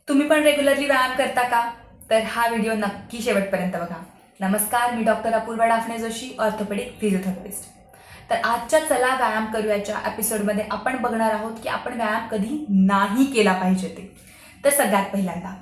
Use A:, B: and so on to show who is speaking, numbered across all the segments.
A: तुम्ही पण रेग्युलरली व्यायाम करता का? तर हा व्हिडिओ नक्की शेवटपर्यंत बघा. नमस्कार, मी doctor Apurva Daphane Joshi, orthopaedic physiotherapist. तर आजच्या चला व्यायाम करूयाच्या एपिसोडमध्ये आपण बघणार आहोत की आपण व्यायाम कधी नाही केला पाहिजे ते. तर सगळ्यात पहिल्यांदा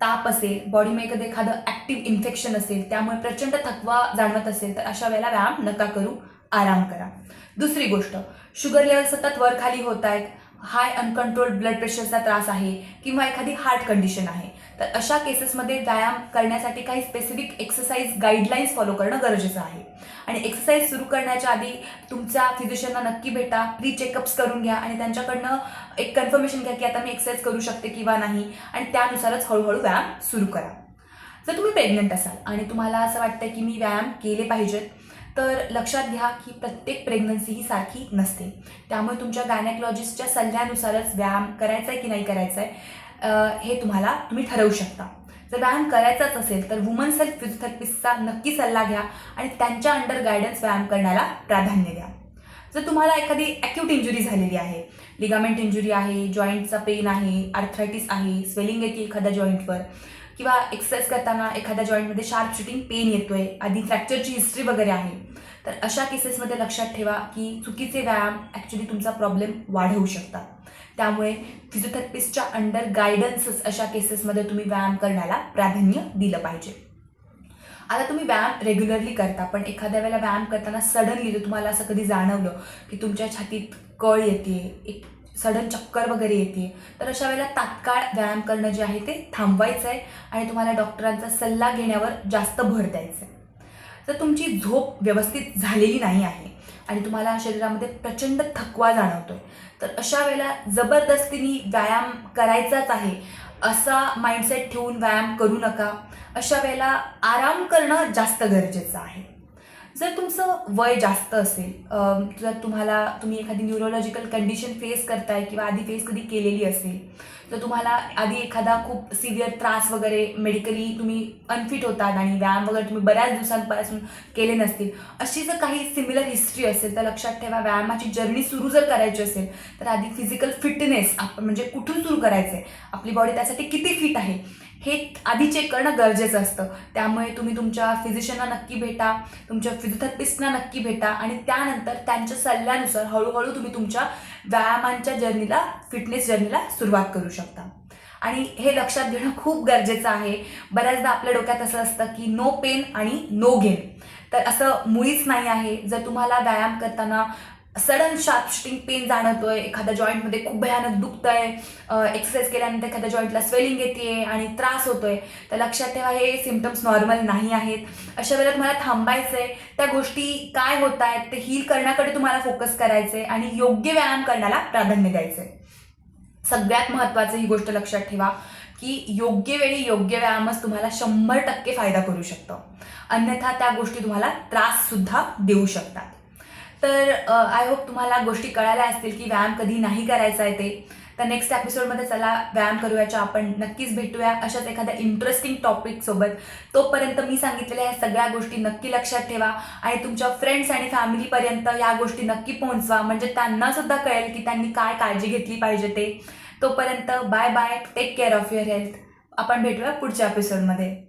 A: ताप असेल, बॉडीमध्ये कधी एखादं ॲक्टिव्ह इन्फेक्शन असेल, त्यामुळे प्रचंड थकवा जाणवत असेल, तर अशा वेळेला व्यायाम नका करू, आराम करा. दुसरी गोष्ट, शुगर लेवल सतत वर खाली होत आहेत, हाय अनकंट्रोल्ड ब्लड प्रेशरचा त्रास आहे किंवा एखादी हार्ट कंडिशन आहे, तर अशा केसेसमध्ये व्यायाम करण्यासाठी काही स्पेसिफिक एक्सरसाइज गाईडलाईन्स फॉलो करणं गरजेचं आहे. आणि एक्सरसाइज सुरू करण्याच्या आधी तुमच्या फिजिशियनना नक्की भेटा, प्री चेकअप्स करून घ्या आणि त्यांच्याकडनं एक कन्फर्मेशन घ्या की आता मी एक्सरसाइज करू शकते किंवा नाही, आणि त्यानुसारच हळूहळू व्यायाम सुरू करा. जर तुम्ही प्रेग्नंट असाल आणि तुम्हाला असं वाटतं की मी व्यायाम केले पाहिजेत, तर लक्षात घ्या की प्रत्येक प्रेग्नन्सी ही सारखी नसते. त्यामुळे तुमच्या गायनेकॉलॉजिस्टच्या सल्ल्यानुसारच व्यायाम करायचा आहे की नाही करायचा आहे हे तुम्ही ठरवू शकता. जर व्यायाम करायचाच असेल तर वुमन सेल्फ फिजिओथेरपिस्टचा नक्की सल्ला घ्या आणि त्यांच्या अंडर गायडन्स व्यायाम करण्याला प्राधान्य द्या. जर तुम्हाला एखादी ॲक्यूट इंजुरी झालेली आहे, लिगामेंट इंजुरी आहे, जॉईंटचा पेन आहे, आर्थरायटिस आहे, स्वेलिंग येते एखाद्या जॉईंटवर, किंवा एक्सरसाइज करताना एखाद्या जॉईंटमध्ये शार्प शूटिंग पेन येतोय, आधी फ्रॅक्चरची हिस्ट्री वगैरे आहे, तर अशा केसेसमध्ये लक्षात ठेवा की चुकीचे व्यायाम ॲक्च्युली तुमचा प्रॉब्लेम वाढवू शकतात. त्यामुळे फिजिओथेरपिस्टच्या अंडर गायडन्सच अशा केसेसमध्ये तुम्ही व्यायाम करण्याला प्राधान्य दिलं पाहिजे. आता तुम्ही व्यायाम रेग्युलरली करता, पण एखाद्या वेळेला व्यायाम करताना सडनली जर तुम्हाला असं कधी जाणवलं की तुमच्या छातीत कळ येते, एक सडन चक्कर वगैरे येते, तर अशा वेळेला तात्काळ व्यायाम करणं जे आहे ते थांबवायचं आहे आणि तुम्हाला डॉक्टरांचा सल्ला घेण्यावर जास्त भर द्यायचा आहे. जर तुमची झोप व्यवस्थित झालेली नाही आहे आणि तुम्हाला शरीरामध्ये प्रचंड थकवा जाणवतोय, तर अशा वेळेला जबरदस्तीने व्यायाम करायचाच आहे असा माइंडसेट ठेवून व्यायाम करू नका. अशा वेळेला आराम करणं जास्त गरजेचं आहे. जर तुमचं वय जास्त असेल, जर तुम्ही एखादी न्यूरोलॉजिकल कंडिशन फेस करताय किंवा आधी फेस कधी केलेली असेल, तर तुम्हाला आधी एखादा खूप सिव्हिअर त्रास वगैरे मेडिकली तुम्ही अनफिट होतात आणि व्यायाम वगैरे तुम्ही बऱ्याच दिवसांपासून केले नसतील, अशी जर काही सिमिलर हिस्ट्री असेल, तर लक्षात ठेवा व्यायामाची जर्नी सुरू जर करायची असेल तर आधी फिजिकल फिटनेस आपण म्हणजे कुठून सुरू करायचं आहे, आपली बॉडी त्यासाठी किती फिट आहे हे आधी चेक करणं गरजेचं असतं. त्यामुळे तुम्ही तुमच्या फिजिशियनना नक्की भेटा, तुमच्या फिजिओथेरपिस्टना नक्की भेटा आणि त्यानंतर त्यांच्या सल्ल्यानुसार हळूहळू तुम्ही तुमच्या व्यायामांच्या जर्नीला, फिटनेस जर्नीला सुरुवात करू शकता. आणि हे लक्षात घेणं खूप गरजेचं आहे. बऱ्याचदा आपल्या डोक्यात असं असतं की नो पेन आणि नो गेन, तर असं मुळीच नाही आहे. जर तुम्हाला व्यायाम करताना सडन शार्प शूटिंग पेन जाणवतोय, एखाद्या जॉईंटमध्ये खूप भयानक दुखतंय, एक्सरसाइज केल्यानंतर एखाद्या जॉईंटला स्वेलिंग येते आणि त्रास होतोय, तर लक्षात ठेवा हे सिम्पटम्स नॉर्मल नाही आहेत. अशा वेळेला तुम्हाला थांबायचं आहे, त्या गोष्टी काय होत आहेत ते हील करण्याकडे तुम्हाला फोकस करायचं आहे आणि योग्य व्यायाम करण्याला प्राधान्य द्यायचं आहे. सगळ्यात महत्त्वाचं ही गोष्ट लक्षात ठेवा की योग्य वेळी योग्य व्यायामच तुम्हाला 100% फायदा करू शकतो, अन्यथा त्या गोष्टी तुम्हाला त्राससुद्धा देऊ शकतात. तर आय होप तुम्हाला गोष्टी कळायला असतील की व्यायाम कधी नाही करायचा आहे ते. तर नेक्स्ट एपिसोडमध्ये चला व्यायाम करूयाच्या आपण नक्कीच भेटूया अशाच एखाद्या इंटरेस्टिंग टॉपिकसोबत. तोपर्यंत मी सांगितलेल्या या सगळ्या गोष्टी नक्की लक्षात ठेवा आणि तुमच्या फ्रेंड्स आणि फॅमिलीपर्यंत या गोष्टी नक्की पोहोचवा, म्हणजे त्यांना सुद्धा कळेल की त्यांनी काय काळजी घेतली पाहिजे ते. तोपर्यंत bye bye, take care of your health. आपण भेटूया पुढच्या एपिसोडमध्ये.